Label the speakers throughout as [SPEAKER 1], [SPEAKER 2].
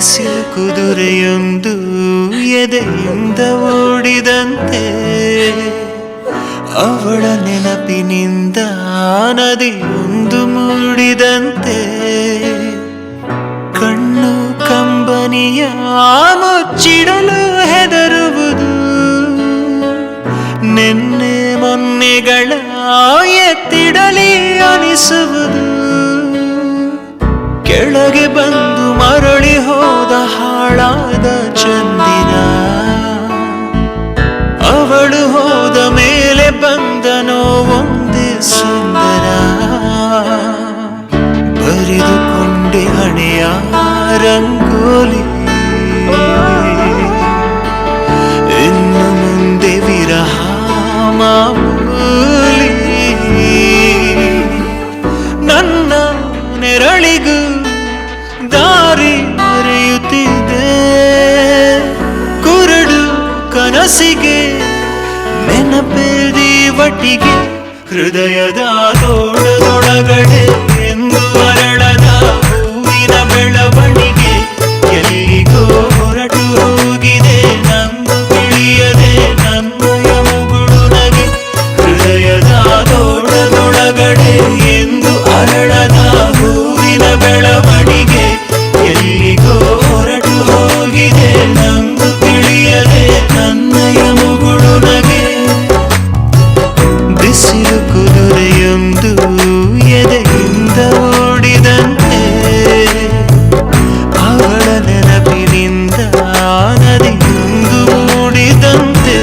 [SPEAKER 1] ಬಿಸಿಲು ಕುದುರೆಯೊಂದು ಎದೆಯಿಂದ ಓಡಿದಂತೆ, ಅವಳ ನೆನಪಿನಿಂದ ನದಿಯೊಂದು ಮೂಡಿದಂತೆ, ಕಣ್ಣು ಕಂಬನಿಯ ಮುಚ್ಚಿಡಲು ಹೆದರುವುದು, ನೆನ್ನೆ ಮೊನ್ನೆಗಳ ಎತ್ತಿಡಲಿ ಅನಿಸುವುದು, ಕೆಳಗೆ ಬಂದು ಮರಳಿ ಹೋದ ಹಾಳಾದ ಚಂದಿರ, ಅವಳು ಹೋದ ಮೇಲೆ ಬಂದನೋ ಒಂದೇ ಸುಂದರ, ಬರೆದುಕೊಂಡೆ ಹಣೆಯ ರಂಗೋಲಿ, ಇನ್ನು ಮುಂದೆ ವಿರಹ ಮಾಮೂಲಿ, ನನ್ನ ನೆರಳಿಗೂ ದಾರಿ ಮರೆಯುತ್ತಿದೆ, ಕುರುಡು ಕನಸಿಗೆ ನೆನಪೇದಿ ಒಟ್ಟಿಗೆ, ಹೃದಯದ ತೋಳದೊಳಗಡೆ ಎಂದು ಅರಳದ ಹೂವಿನ ಬೆಳವಣಿಗೆ, ಎಲ್ಲಿಗೋ ಹೊರಟು ಹೋಗಿದೆ ನಂದು ತಿಳಿಯದೆ ನನ್ನಯ ಮುಗುಳು ನಗೆ, ಹೃದಯದ ತೋಳದೊಳಗಡೆ ಎಂದು ಅರಳದ ಹೂವಿನ ಬೆಳವಣಿಗೆ, ಎಲ್ಲಿಗೋ ಹೊರಟು ಹೋಗಿದೆ ನಂದು ತಿಳಿಯದೆ ನನ್ನಯ ಮುಗುಳು ನಗೆ. ಬಿಸಿಲು ಕುದುರೆಯೊಂದು ಎದೆಯಿಂದ ಓಡಿದಂತೆ, ಅವಳ ನೆನಪಿನಿಂದ ನದಿಯೊಂದು ಮೂಡಿದಂತೆ.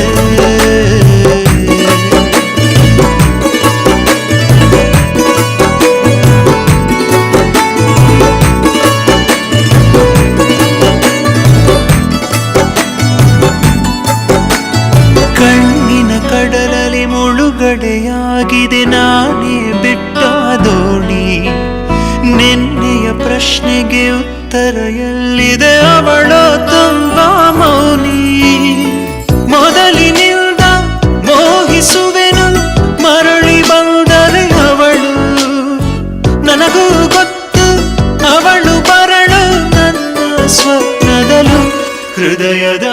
[SPEAKER 1] ಕಣ್ಣಿನ ಕಡಲಲ್ಲಿ ಮುಳುಗಡೆಯಾಗಿದೆ ನಾನೇ ಬಿಟ್ಟ ದೋಣಿ, ನಿನ್ನೆಯ ಪ್ರಶ್ನೆಗೆ ಉತ್ತರ ಎಲ್ಲಿದೆ ಅವಳು ತುಂಬಾ ಮೌನಿ, ಮೊದಲಿನಿಂದ ಮೋಹಿಸುವೆನು ಮರಳಿ ಬಂದರೆ ಅವಳು, ನನಗೂ ಗೊತ್ತು ಅವಳು ಬರಳು ನನ್ನ ಸ್ವಪ್ನದಲು, ಹೃದಯದ